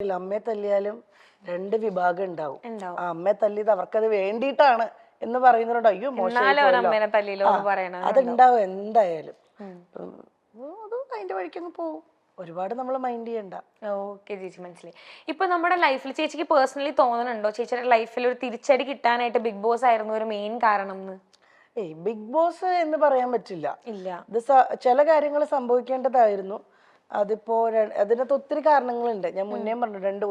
അമ്മയെ തല്ലിയാലും രണ്ട് വിഭാഗം ഉണ്ടാവും. ആ അമ്മയെ തല്ലിയത് അവർക്കത് വേണ്ടിയിട്ടാണ് എന്ന് പറയുന്നവരുണ്ട്. അയ്യോ മോശം, അതുണ്ടാവും എന്തായാലും. അത് അതിന്റെ വഴിക്കങ്ങ് പോവും. ഒരുപാട് നമ്മൾ മൈൻഡ് ചെയ്യണ്ട. ഓക്കെ ചേച്ചി, മനസ്സിലായി. ഇപ്പൊ നമ്മുടെ ലൈഫിൽ ചേച്ചിക്ക് പേഴ്സണലി തോന്നുന്നുണ്ടോ ചേച്ചിയുടെ ലൈഫിൽ ഒരു തിരിച്ചടി കിട്ടാനായിട്ട് ബിഗ് ബോസ് ആയിരുന്നു ഒരു മെയിൻ കാരണം? ബിഗ് ബോസ് എന്ന് പറയാൻ പറ്റില്ല. ഇല്ല, ഇത് ചില കാര്യങ്ങൾ സംഭവിക്കേണ്ടതായിരുന്നു. അതിപ്പോ അതിനകത്ത് ഒത്തിരി കാരണങ്ങളുണ്ട്. ഞാൻ മുന്നേ പറഞ്ഞു,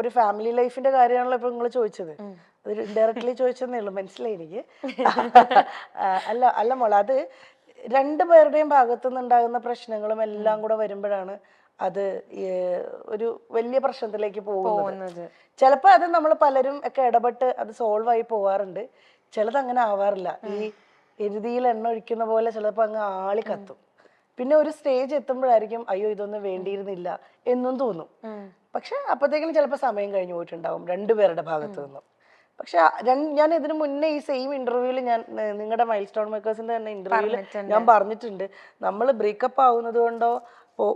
ഒരു ഫാമിലി ലൈഫിന്റെ കാര്യമാണല്ലോ ഇപ്പൊ നിങ്ങൾ ചോദിച്ചത്. അത് ഇൻഡയറക്ട്ലി ചോദിച്ചതേ ഉള്ളൂ, മനസ്സിലായി എനിക്ക്. അല്ല മോളെ, അത് രണ്ടുപേരുടെയും ഭാഗത്തുനിന്നുണ്ടാകുന്ന പ്രശ്നങ്ങളും എല്ലാം കൂടെ വരുമ്പോഴാണ് അത് ഒരു വലിയ പ്രശ്നത്തിലേക്ക് പോകുന്നത്. ചിലപ്പോ അത് നമ്മൾ പലരും ഒക്കെ ഇടപെട്ട് അത് സോൾവ് ആയി പോവാറുണ്ട്. ചിലത് അങ്ങനെ ആവാറില്ല. ഈ എരുതിയിൽ എണ്ണ ഒഴിക്കുന്ന പോലെ ചിലപ്പോ അങ്ങ് ആളി കത്തും. പിന്നെ ഒരു സ്റ്റേജ് എത്തുമ്പോഴായിരിക്കും അയ്യോ ഇതൊന്നും വേണ്ടിയിരുന്നില്ല എന്നും തോന്നും. പക്ഷെ അപ്പത്തേക്കിനും ചിലപ്പോൾ സമയം കഴിഞ്ഞു പോയിട്ടുണ്ടാവും രണ്ടുപേരുടെ ഭാഗത്തു നിന്നും. പക്ഷെ ഞാൻ ഇതിനു മുന്നേ ഈ സെയിം ഇന്റർവ്യൂവിൽ ഞാൻ നിങ്ങളുടെ മൈൽ സ്റ്റോൺ മേക്കേഴ്സിന്റെ തന്നെ ഇന്റർവ്യൂവിൽ ഞാൻ പറഞ്ഞിട്ടുണ്ട്, നമ്മൾ ബ്രേക്കപ്പ് ആവുന്നത് കൊണ്ടോ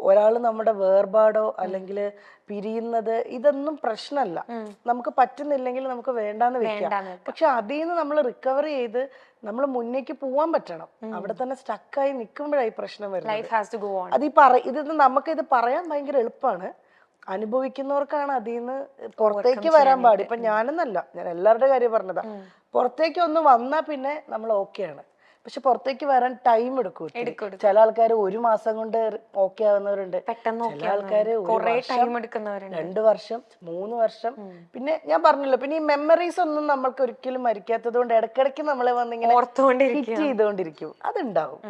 ഒരാൾ നമ്മുടെ വേർപാടോ അല്ലെങ്കിൽ പിരിയുന്നത് ഇതൊന്നും പ്രശ്നമല്ല. നമുക്ക് പറ്റുന്നില്ലെങ്കിൽ നമുക്ക് വേണ്ടാന്ന് വെക്കാം. പക്ഷെ അതിൽ നിന്ന് നമ്മൾ റിക്കവർ ചെയ്ത് നമ്മൾ മുന്നേക്ക് പോവാൻ പറ്റണം. അവിടെ തന്നെ സ്റ്റക്കായി നിൽക്കുമ്പോഴായി പ്രശ്നം വരുന്നത്. ഇത് നമുക്കിത് പറയാൻ ഭയങ്കര എളുപ്പമാണ്, അനുഭവിക്കുന്നവർക്കാണ് അതിൽ നിന്ന് പുറത്തേക്ക് വരാൻ പാടി. ഇപ്പൊ ഞാനെന്നല്ല, ഞാൻ എല്ലാവരുടെ കാര്യം പറഞ്ഞതാ. പുറത്തേക്ക് ഒന്ന് വന്നാ പിന്നെ നമ്മൾ ഓക്കെയാണ്. പക്ഷെ പുറത്തേക്ക് വരാൻ ടൈം എടുക്കും. ചില ആൾക്കാർ 1 മാസം കൊണ്ട് ഓക്കെ ആവുന്നവരുണ്ട്, ചില ആൾക്കാര് 2 വർഷം 3 വർഷം. പിന്നെ ഞാൻ പറഞ്ഞല്ലോ, പിന്നെ ഈ മെമ്മറീസ് ഒന്നും നമ്മൾക്ക് ഒരിക്കലും മരിക്കാത്തത് കൊണ്ട് ഇടയ്ക്കിടയ്ക്ക് നമ്മളെ വന്നിങ്ങനെ ഹിറ്റ് ചെയ്തുകൊണ്ടിരിക്കും. അതുണ്ടാവും.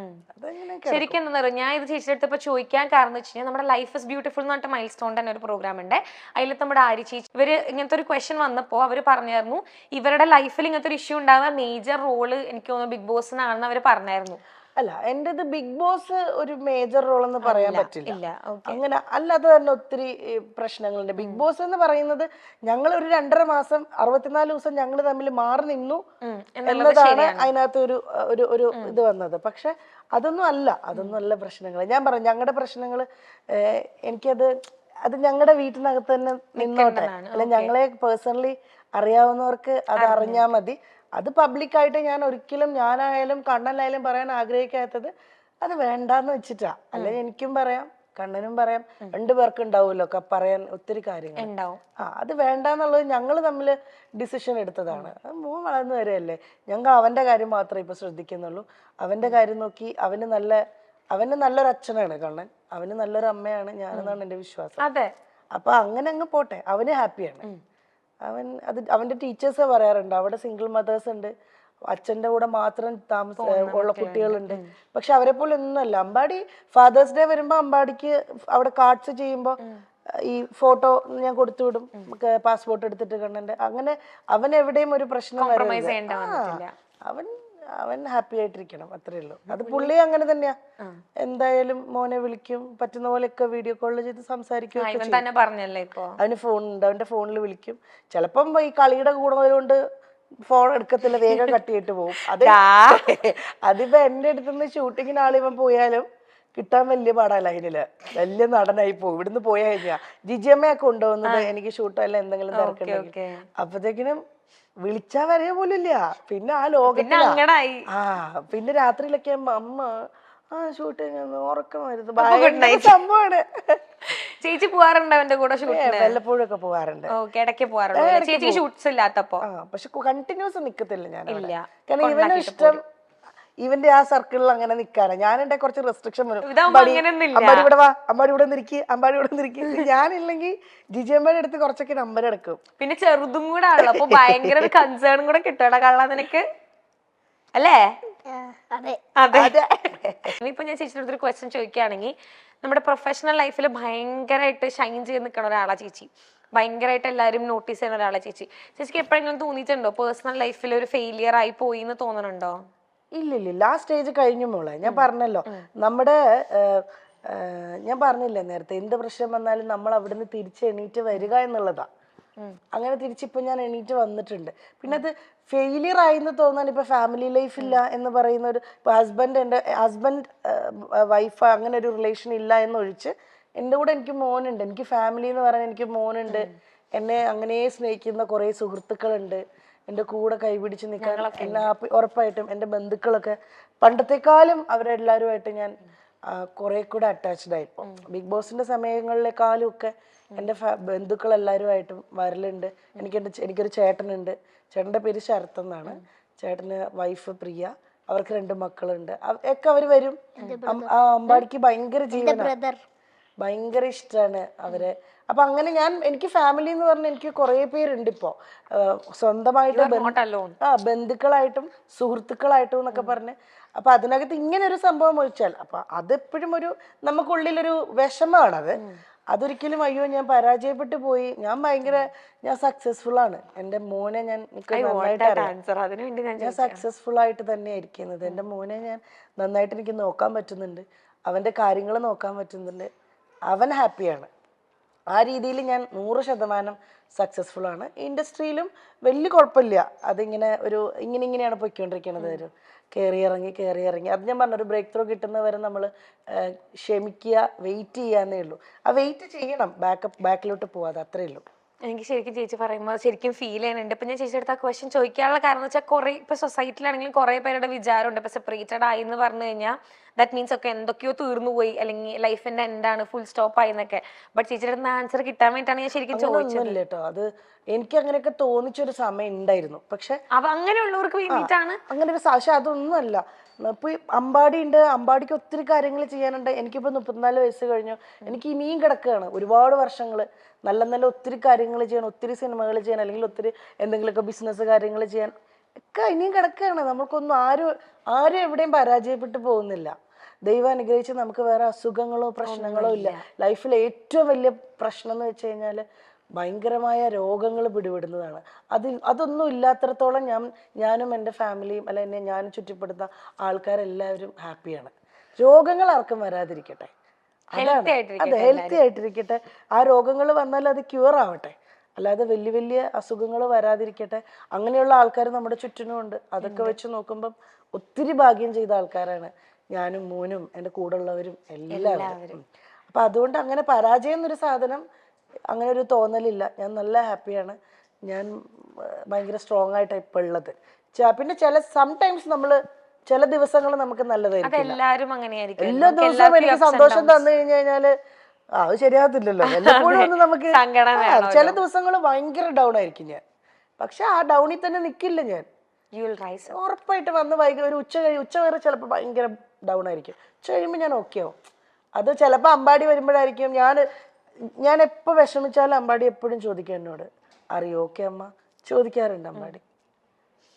ശരിക്കും എന്താ പറയുക, ഞാൻ ഇത് ചേച്ചിയുടെ അടുത്ത് ചോദിക്കാൻ കാരണം എന്ന് വെച്ച് കഴിഞ്ഞാൽ നമ്മുടെ ലൈഫ് ഇസ് ബ്യൂട്ടിഫുൾ എന്ന് പറഞ്ഞിട്ട് മൈൽ സ്റ്റോൺ തന്നെ ഒരു പ്രോഗ്രാം ഉണ്ട്. അതിൽ നമ്മുടെ ആര്യ ചേച്ചി ഇവര് ഇങ്ങനത്തെ ഒരു ക്വസ്റ്റ്യൻ വന്നപ്പോൾ അവർ പറഞ്ഞായിരുന്നു ഇവരുടെ ലൈഫിൽ ഇങ്ങനത്തെ ഒരു ഇഷ്യൂ ഉണ്ടാകുന്ന മേജർ റോള് എനിക്ക് തോന്നുന്നു ബിഗ് ബോസിനാണെന്ന് അവർ പറഞ്ഞായിരുന്നു. അല്ല, എന്റേത് ബിഗ് ബോസ് ഒരു മേജർ റോൾ എന്ന് പറയാൻ പറ്റില്ല. അങ്ങനെ അല്ലാതെ തന്നെ ഒത്തിരി പ്രശ്നങ്ങളുണ്ട്. ബിഗ് ബോസ് എന്ന് പറയുന്നത് ഞങ്ങൾ ഒരു 2.5 മാസം 64 ദിവസം ഞങ്ങൾ തമ്മിൽ മാറി നിന്നു എന്നതാണ് അതിനകത്ത് ഒരു ഇത് വന്നത്. പക്ഷെ അതൊന്നും അല്ല പ്രശ്നങ്ങൾ. ഞാൻ പറഞ്ഞു ഞങ്ങളുടെ പ്രശ്നങ്ങൾ അത് ഞങ്ങളുടെ വീട്ടിനകത്ത് തന്നെ നിന്നോട്ടെ. അല്ല, ഞങ്ങളെ പേഴ്സണലി അറിയാവുന്നവർക്ക് അത് അറിഞ്ഞാൽ മതി. അത് പബ്ലിക്കായിട്ട് ഞാനായാലും കണ്ണനായാലും പറയാൻ ആഗ്രഹിക്കാത്തത് അത് വേണ്ടാന്ന് വെച്ചിട്ടാ. അല്ലെങ്കിൽ എനിക്കും പറയാം, കണ്ണനും പറയാം, 2 പേർക്കും ഉണ്ടാവുമല്ലോ പറയാൻ ഒത്തിരി കാര്യങ്ങൾ. അത് വേണ്ടാന്നുള്ളത് ഞങ്ങൾ തമ്മിൽ ഡിസിഷൻ എടുത്തതാണ്. മോൻ വളർന്നു വരെയല്ലേ, ഞങ്ങൾ അവന്റെ കാര്യം മാത്രമേ ഇപ്പൊ ശ്രദ്ധിക്കുന്നുള്ളൂ. അവന്റെ കാര്യം നോക്കി അവന് നല്ലൊരു അച്ഛനാണ് കണ്ണൻ, അവന് നല്ലൊരു അമ്മയാണ് ഞാനെന്നാണ് എന്റെ വിശ്വാസം. അപ്പൊ അങ്ങനെ അങ്ങ് പോട്ടെ, അവന് ഹാപ്പിയാണ്. അവന്റെ ടീച്ചേഴ്സ് പറയാറുണ്ട് അവിടെ സിംഗിൾ മദേഴ്സ് ഉണ്ട്, അച്ഛന്റെ കൂടെ മാത്രം ഉള്ള കുട്ടികളുണ്ട്. പക്ഷെ അവരെ പോലെ ഒന്നുമല്ല. അമ്പാടി ഫാദേഴ്സ് ഡേ വരുമ്പോ അമ്പാടിക്ക് അവിടെ കാർഡ്സ് ചെയ്യുമ്പോ ഈ ഫോട്ടോ ഞാൻ കൊടുത്തു വിടും, പാസ്പോർട്ട് എടുത്തിട്ട് കണ്ണന്റെ. അങ്ങനെ അവൻ എവിടെയും ഒരു പ്രശ്നം വരരുത്. അവൻ ഹാപ്പി ആയിട്ടിരിക്കണം, അത്രേ ഉള്ളൂ. അത് പുള്ളി അങ്ങനെ തന്നെയാ. എന്തായാലും മോനെ വിളിക്കും, പറ്റുന്ന പോലെയൊക്കെ വീഡിയോ കോളിൽ ചെയ്ത് സംസാരിക്കും. അവന് ഫോണുണ്ട്, അവന്റെ ഫോണിൽ വിളിക്കും. ചിലപ്പം ഈ കളിയുടെ കൂടുന്നത് കൊണ്ട് ഫോൺ എടുക്കത്തില്ല, വേഗം കട്ടിയിട്ട് പോകും. അതിപ്പോ എന്റെ അടുത്തുനിന്ന് ഷൂട്ടിങ്ങിന് ആളിവൻ പോയാലും കിട്ടാൻ വലിയ പാടാ. ലൈനില് വലിയ നടനായി പോകും. ഇവിടുന്ന് പോയാ കഴിഞ്ഞാ ജിജിയമ്മയൊക്കെ കൊണ്ടുപോകുന്നത് എനിക്ക് ഷൂട്ടോ അല്ല എന്തെങ്കിലും തിരക്കുണ്ടെങ്കിൽ. അപ്പത്തേക്കിനും വിളിച്ചാ വരെയ പോലില്ല. പിന്നെ ആ ലോകത്തിലായി. പിന്നെ രാത്രിയിലൊക്കെ അമ്മ ഷൂട്ടിങ് ഉറക്കമായിരുന്നു. ഭയങ്കര സംഭവമാണ്. ചേച്ചി പോവാറുണ്ട് അവന്റെ കൂടെ? വല്ലപ്പോഴും ഒക്കെ പോവാറുണ്ട്, പക്ഷെ കണ്ടിന്യൂസ് നിക്കത്തില്ല ഞാൻ. കാരണം ഇവനും ഇഷ്ടം ഇവന്റെ ആ സർക്കിളിൽ അങ്ങനെ നിക്കാണ്. ഞാൻ എന്റെ കുറച്ച് റെസ്ട്രിക്ഷൻ വരും. അമ്പാടി ഇവിടെ വാ, അമ്പാടി ഇവിടെ നിൽക്കി, അമ്പാടി ഇവിടെ നിൽക്കി. ഞാനില്ലെങ്കിൽ ജിജിയമ്മയുടെ അടുത്ത് കുറച്ചൊക്കെ നമ്പർ എടുക്കും. പിന്നെ ചെറുതും കൂടെ ആണല്ലോ, അപ്പൊ ഭയങ്കര കൺസേൺ കൂടെ കിട്ടുമോ കള്ള നിനക്ക്, അല്ലേ? ഇപ്പൊ ഞാൻ ചേച്ചിയുടെ അടുത്തൊരു ക്വസ്റ്റ്യൻ ചോദിക്കുകയാണെങ്കിൽ, നമ്മുടെ പ്രൊഫഷണൽ ലൈഫിൽ ഭയങ്കരമായിട്ട് ഷൈൻ ചെയ്ത് നിൽക്കുന്ന ഒരാളാ ചേച്ചി, ഭയങ്കരമായിട്ട് എല്ലാവരും നോട്ടീസ് ചെയ്യുന്ന ഒരാളാ ചേച്ചി. ചേച്ചിക്ക് എപ്പോഴെങ്കിലും തോന്നിയിട്ടുണ്ടോ പേഴ്സണൽ ലൈഫിൽ ഒരു ഫെയിലിയർ ആയി പോയി എന്ന് തോന്നുന്നുണ്ടോ? ഇല്ലില്ല, ആ സ്റ്റേജ് കഴിഞ്ഞു മോളെ. ഞാൻ പറഞ്ഞല്ലോ, ഞാൻ പറഞ്ഞില്ലേ നേരത്തെ, എന്ത് പ്രശ്നം വന്നാലും നമ്മൾ അവിടുന്ന് തിരിച്ച് എണീറ്റ് വരിക എന്നുള്ളതാ. അങ്ങനെ തിരിച്ചിപ്പോ ഞാൻ എണീറ്റ് വന്നിട്ടുണ്ട്. പിന്നെ അത് ഫെയിലിയർ ആയിന്ന് തോന്നാൻ ഇപ്പൊ ഫാമിലി ലൈഫ് ഇല്ല എന്ന് പറയുന്ന ഒരു ഹസ്ബൻഡ് വൈഫ് അങ്ങനെ ഒരു റിലേഷൻ ഇല്ല എന്നൊഴിച്ച് എൻ്റെ കൂടെ എനിക്ക് മോനുണ്ട്, എനിക്ക് ഫാമിലി എന്ന് പറയാൻ എനിക്ക് മോനുണ്ട്, എന്നെ അങ്ങനെ സ്നേഹിക്കുന്ന കുറേ സുഹൃത്തുക്കളുണ്ട്, എൻ്റെ കൂടെ കൈപിടിച്ച് നിൽക്കാൻ എന്നെ ഉറപ്പായിട്ടും എൻ്റെ ബന്ധുക്കളൊക്കെ പണ്ടത്തെക്കാളും അവരെല്ലാവരുമായിട്ട് ഞാൻ കുറെ കൂടെ അറ്റാച്ച്ഡ് ആയിപ്പോ. ബിഗ് ബോസിന്റെ സമയങ്ങളിലേക്കാളും ഒക്കെ എൻ്റെ ബന്ധുക്കൾ എല്ലാവരുമായിട്ടും വരലുണ്ട്. എനിക്കൊരു ചേട്ടനുണ്ട്, ചേട്ടൻ്റെ പേര് ശരത് എന്നാണ്, ചേട്ടന് വൈഫ് പ്രിയ, അവർക്ക് 2 മക്കളുണ്ട്. ഒക്കെ അവർ വരും. അമ്പാടിക്ക് ഭയങ്കര ജീവനാണ്, ഭയങ്കര ഇഷ്ടമാണ് അവരെ. അപ്പൊ അങ്ങനെ എനിക്ക് ഫാമിലി എന്ന് പറഞ്ഞാൽ എനിക്ക് കുറെ പേരുണ്ട് ഇപ്പോ, സ്വന്തമായിട്ട് ബന്ധുക്കളായിട്ടും സുഹൃത്തുക്കളായിട്ടും എന്നൊക്കെ പറഞ്ഞ്. അപ്പൊ അതിനകത്ത് ഇങ്ങനെ ഒരു സംഭവം ഒഴിച്ചാൽ അപ്പൊ അതെപ്പോഴും നമുക്കുള്ളിലൊരു വിഷമാണത്. അതൊരിക്കലും അയ്യോ ഞാൻ പരാജയപ്പെട്ടു പോയി, ഞാൻ സക്സസ്ഫുൾ ആണ്. എൻ്റെ മോനെ ഞാൻ സക്സസ്ഫുൾ ആയിട്ട് തന്നെ ഇരിക്കുന്നത്. എൻ്റെ മോനെ ഞാൻ നന്നായിട്ട് എനിക്ക് നോക്കാൻ പറ്റുന്നുണ്ട്, അവൻ്റെ കാര്യങ്ങൾ നോക്കാൻ പറ്റുന്നുണ്ട്, അവൻ ഹാപ്പിയാണ്. ആ രീതിയിൽ ഞാൻ 100% സക്സസ്ഫുൾ ആണ്. ഇൻഡസ്ട്രിയിലും വലിയ കുഴപ്പമില്ല. അതിങ്ങനെ ഇങ്ങനെയാണ് പൊയ്ക്കൊണ്ടിരിക്കുന്നത്. കയറി ഇറങ്ങി അത് ഞാൻ പറഞ്ഞ ഒരു ബ്രേക്ക് ത്രൂ കിട്ടുന്നവരെ നമ്മൾ ക്ഷമിക്കുക, വെയിറ്റ് ചെയ്യാന്നേ ഉള്ളൂ. ആ വെയിറ്റ് ചെയ്യണം, ബാക്കിലോട്ട് പോവാതെ, അത്രേ ഉള്ളൂ. എനിക്ക് ശരിക്കും ചേച്ചി പറയുമ്പോൾ ശരിക്കും ഫീൽ ചെയ്യുന്നുണ്ട്. ഇപ്പൊ ഞാൻ ചേച്ചിയുടെ അടുത്ത് ആ ക്വസ്റ്റ്യൻ ചോദിക്കാനുള്ള കാരണം എന്ന് വെച്ചാൽ കുറെ ഇപ്പൊ സൊസൈറ്റിയിലാണെങ്കിലും കുറെ പേരുടെ വിചാരമുണ്ട് ഇപ്പൊ സെപ്പറേറ്റഡ് ആയി എന്ന് പറഞ്ഞു കഴിഞ്ഞാൽ ദാറ്റ് മീൻസ് ഒക്കെ എന്തൊക്കെയോ തീർന്നു പോയി, അല്ലെങ്കിൽ ലൈഫിന്റെ എന്താണ് ഫുൾ സ്റ്റോപ്പ് ആയി എന്നൊക്കെ. ബട്ട് ചേച്ചിയുടെ അടുത്ത് ആൻസർ കിട്ടാൻ വേണ്ടിയിട്ടാണ് ഞാൻ ശരിക്കും ചോദിച്ചത് കേട്ടോ. അത് എനിക്ക് അങ്ങനെയൊക്കെ തോന്നിച്ചൊരു സമയം ഉണ്ടായിരുന്നു. പക്ഷെ അങ്ങനെയുള്ളവർക്ക് വേണ്ടിയിട്ടാണ് അങ്ങനെ ഒരു പക്ഷെ അതൊന്നുമല്ല. ഇപ്പൊ അമ്പാടി ഉണ്ട്, അമ്പാടിക്ക് ഒത്തിരി കാര്യങ്ങൾ ചെയ്യാനുണ്ട്. എനിക്കിപ്പോ 34 വയസ്സ് കഴിഞ്ഞു, എനിക്ക് ഇനിയും കിടക്കുകയാണ് ഒരുപാട് വർഷങ്ങൾ. നല്ല ഒത്തിരി കാര്യങ്ങൾ ചെയ്യാൻ, ഒത്തിരി സിനിമകൾ ചെയ്യാൻ, അല്ലെങ്കിൽ ഒത്തിരി എന്തെങ്കിലുമൊക്കെ ബിസിനസ് കാര്യങ്ങൾ ചെയ്യാൻ ഒക്കെ ഇനിയും കിടക്കുകയാണ്. നമുക്കൊന്നും ആരും എവിടെയും പരാജയപ്പെട്ടു പോകുന്നില്ല. ദൈവം അനുഗ്രഹിച്ച് നമുക്ക് വേറെ അസുഖങ്ങളോ പ്രശ്നങ്ങളോ ഇല്ല. ലൈഫിൽ ഏറ്റവും വലിയ പ്രശ്നം എന്ന് വെച്ച് കഴിഞ്ഞാൽ ഭയങ്കരമായ രോഗങ്ങൾ പിടിപെടുന്നതാണ്. അതൊന്നും ഇല്ലാത്തിടത്തോളം ഞാനും എൻ്റെ ഫാമിലിയും അല്ല എന്നെ ഞാനും ചുറ്റിപ്പെടുന്ന ആൾക്കാരെല്ലാവരും ഹാപ്പിയാണ്. രോഗങ്ങൾ ആർക്കും വരാതിരിക്കട്ടെ, അതാണ്. അതെ, ഹെൽത്തി ആയിട്ടിരിക്കട്ടെ. ആ രോഗങ്ങൾ വന്നാൽ അത് ക്യൂർ ആവട്ടെ, അല്ലാതെ വലിയ അസുഖങ്ങൾ വരാതിരിക്കട്ടെ. അങ്ങനെയുള്ള ആൾക്കാർ നമ്മുടെ ചുറ്റിനുമുണ്ട്. അതൊക്കെ വെച്ച് നോക്കുമ്പം ഒത്തിരി ഭാഗ്യം ചെയ്ത ആൾക്കാരാണ് ഞാനും മോനും എൻ്റെ കൂടെ ഉള്ളവരും എല്ലാവരും. അപ്പൊ അതുകൊണ്ട് അങ്ങനെ പരാജയം എന്നൊരു സാധനം, അങ്ങനെ ഒരു തോന്നലില്ല. ഞാൻ നല്ല ഹാപ്പിയാണ്. ഞാൻ ഭയങ്കര സ്ട്രോങ് ആയിട്ടാണ് ഇപ്പൊ ഉള്ളത്. പിന്നെ സംടൈംസ് ചില ദിവസങ്ങൾ നമുക്ക് നല്ലതായിരിക്കും. എല്ലാ ദിവസവും എനിക്ക് സന്തോഷം തന്നു കഴിഞ്ഞാല് അത് ശരിയാകത്തില്ലല്ലോ. എല്ലപ്പോഴും ഒന്ന് നമുക്ക് ചില ദിവസങ്ങൾ ഭയങ്കര ഡൗൺ ആയിരിക്കും ഞാൻ. പക്ഷെ ആ ഡൗണിൽ തന്നെ നിൽക്കില്ല ഞാൻ. ഉറപ്പായിട്ട് വന്ന് ഒരു ഉച്ച വരെ ചിലപ്പോൾ ഭയങ്കര ഡൗൺ ആയിരിക്കും. ഉച്ച കഴിയുമ്പോൾ ഞാൻ ഓക്കെ ആവും. അത് ചിലപ്പോൾ അമ്പാടി വരുമ്പോഴായിരിക്കും ഞാൻ എപ്പോൾ വിഷമിച്ചാലും അമ്പാടി എപ്പോഴും ചോദിക്കും എന്നോട്, അറിയോ ഓക്കെ അമ്മ, ചോദിക്കാറുണ്ട് അമ്പാടി.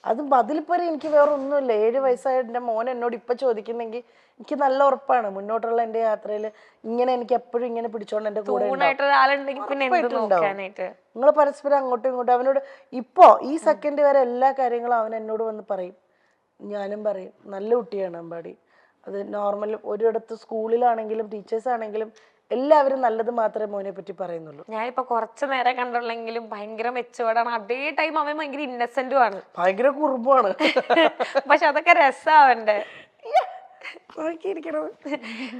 അതിലിപ്പോ എനിക്ക് വേറെ ഒന്നുമില്ല. 7 വയസ്സായ എൻ്റെ മോൻ എന്നോട് ഇപ്പൊ ചോദിക്കുന്നെങ്കിൽ എനിക്ക് നല്ല ഉറപ്പാണ് മുന്നോട്ടുള്ള എൻ്റെ യാത്രയിൽ എനിക്ക് എപ്പോഴും ഇങ്ങനെ പിടിച്ചോണ്ട് എൻ്റെ കൂടെ നിങ്ങൾ പരസ്പരം അങ്ങോട്ടും ഇങ്ങോട്ടും. അവനോട് ഇപ്പോ ഈ സെക്കൻഡ് വരെ എല്ലാ കാര്യങ്ങളും അവൻ എന്നോട് വന്ന് പറയും, ഞാനും പറയും. നല്ല കുട്ടിയാണ് അമ്പാടി. അത് നോർമൽ ഒരിടത്ത് സ്കൂളിലാണെങ്കിലും ടീച്ചേഴ്സ് ആണെങ്കിലും എല്ലാവരും നല്ലത് മാത്രമേ മോനെ പറ്റി പറയുന്നുള്ളൂ. ഞാനിപ്പോ കുറച്ചു നേരം കണ്ടുള്ളെങ്കിലും ഭയങ്കര മെച്ചുവേർഡാണ്. അതേ ടൈം അവൻ ഭയങ്കര ഇന്നസെന്റും ആണ്, ഭയങ്കര കുറുമ്പാണ്. പക്ഷെ അതൊക്കെ രസാവണ്ടേ.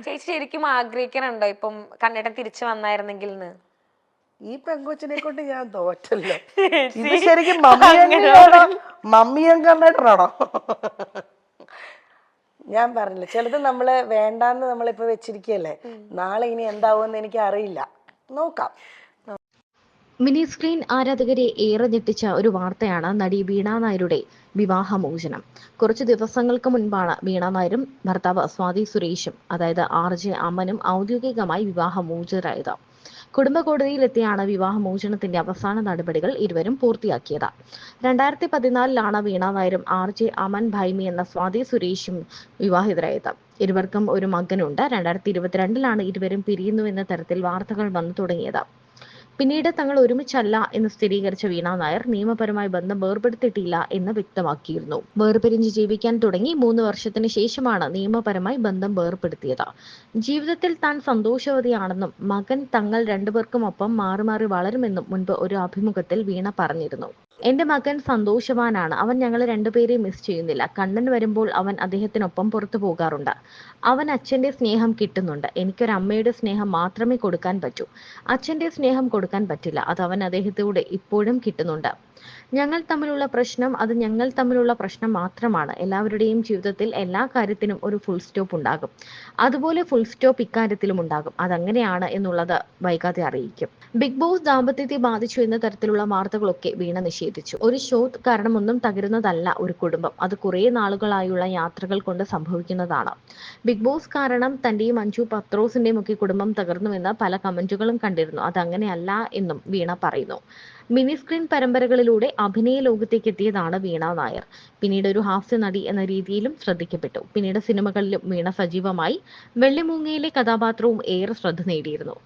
ചേച്ചി ശരിക്കും ആഗ്രഹിക്കണുണ്ടോ ഇപ്പം കണ്ണേട്ടൻ തിരിച്ചു വന്നായിരുന്നെങ്കിൽ? ഈ പെങ്കൊച്ചിനെ കൊണ്ട് ഞാൻ തോറ്റല്ലോ. ഇത് ശരിക്കും മമ്മിയും കണ്ണേട്ടനാണോ? ഞാൻ പറഞ്ഞില്ല, ചിലത് നമ്മള് വേണ്ടാന്ന് നമ്മളിപ്പോ വെച്ചിരിക്കല്ലേ. നാളെ ഇനി എന്താവുമെന്ന് എനിക്ക് അറിയില്ല, നോക്കാം. മിനി സ്ക്രീൻ ആരാധകരെ ഏറെ ഞെട്ടിച്ച ഒരു വാർത്തയാണ് നടി വീണ നായരുടെ വിവാഹമോചനം. കുറച്ചു ദിവസങ്ങൾക്ക് മുൻപാണ് വീണ നായരും ഭർത്താവ് സ്വാതി സുരേഷും, അതായത് RJ അമനും ഔദ്യോഗികമായി വിവാഹമോചിതരായത്. കുടുംബ കോടതിയിലെത്തിയാണ് വിവാഹമോചനത്തിന്റെ അവസാന നടപടികൾ ഇരുവരും പൂർത്തിയാക്കിയത്. 2014 വീണ നായരും RJ അമൻ ഭൈമി എന്ന സ്വാതി സുരേഷും വിവാഹിതരായത്. ഇരുവർക്കും ഒരു മകനുണ്ട്. 2022 ഇരുവരും പിരിയുന്നുവെന്ന തരത്തിൽ വാർത്തകൾ വന്നു തുടങ്ങിയത്. പിന്നീട് തങ്ങൾ ഒരുമിച്ചല്ല എന്ന് സ്ഥിരീകരിച്ച വീണ നായർ നിയമപരമായി ബന്ധം വേർപെടുത്തിയിട്ടില്ല എന്ന് വ്യക്തമാക്കിയിരുന്നു. വേർപിരിഞ്ഞ് ജീവിക്കാൻ തുടങ്ങി 3 വർഷത്തിന് ശേഷമാണ് നിയമപരമായി ബന്ധം വേർപെടുത്തിയത്. ജീവിതത്തിൽ താൻ സന്തോഷവതിയാണെന്നും മകൻ തങ്ങൾ രണ്ടുപേർക്കുമൊപ്പം മാറി മാറി വളരുമെന്നും മുൻപ് ഒരു അഭിമുഖത്തിൽ വീണ പറഞ്ഞിരുന്നു. എന്റെ മകൻ സന്തോഷവാനാണ്. അവൻ ഞങ്ങളെ രണ്ടുപേരെയും മിസ് ചെയ്യുന്നില്ല. കണ്ണൻ വരുമ്പോൾ അവൻ അദ്ദേഹത്തിനൊപ്പം പുറത്തു പോകാറുണ്ട്. അവൻ അച്ഛന്റെ സ്നേഹം കിട്ടുന്നുണ്ട്. എനിക്കൊരമ്മയുടെ സ്നേഹം മാത്രമേ കൊടുക്കാൻ പറ്റൂ. അച്ഛന്റെ സ്നേഹം കൊടുക്കാൻ പറ്റില്ല. അത് അവൻ അദ്ദേഹത്തിലൂടെ ഇപ്പോഴും കിട്ടുന്നുണ്ട്. ഞങ്ങൾ തമ്മിലുള്ള പ്രശ്നം അത് ഞങ്ങൾ തമ്മിലുള്ള പ്രശ്നം മാത്രമാണ്. എല്ലാവരുടെയും ജീവിതത്തിൽ എല്ലാ കാര്യത്തിനും ഒരു ഫുൾ സ്റ്റോപ്പ് ഉണ്ടാകും. അതുപോലെ ഫുൾ സ്റ്റോപ്പ് ഇക്കാര്യത്തിലും ഉണ്ടാകും. അതങ്ങനെയാണ് എന്നുള്ളത് വൈകാതെ അറിയിക്കും. ബിഗ് ബോസ് ദാമ്പത്യത്തെ ബാധിച്ചു എന്ന തരത്തിലുള്ള വാർത്തകളൊക്കെ വീണ നിഷേധിച്ചു. ഒരു ഷോ കാരണമൊന്നും തകരുന്നതല്ല ഒരു കുടുംബം. അത് കുറേ നാളുകളായുള്ള യാത്രകൾ കൊണ്ട് സംഭവിക്കുന്നതാണ്. ബിഗ് ബോസ് കാരണം തന്റെയും മഞ്ജു പത്രോസിന്റെയും ഒക്കെ കുടുംബം തകർന്നുവെന്ന് പല കമന്റുകളും കണ്ടിരുന്നു. അതങ്ങനെയല്ല എന്നും വീണ പറയുന്നു. മിനി സ്ക്രീൻ പരമ്പരകളിലൂടെ അഭിനയ ലോകത്തേക്ക് എത്തിയതാണ് വീണ നായർ. പിന്നീട് ഒരു ഹാസ്യ നടി എന്ന രീതിയിലും ശ്രദ്ധിക്കപ്പെട്ടു. പിന്നീട് സിനിമകളിലും വീണ സജീവമായി. വെള്ളിമൂങ്ങയിലെ കഥാപാത്രവും ഏറെ ശ്രദ്ധ നേടിയിരുന്നു.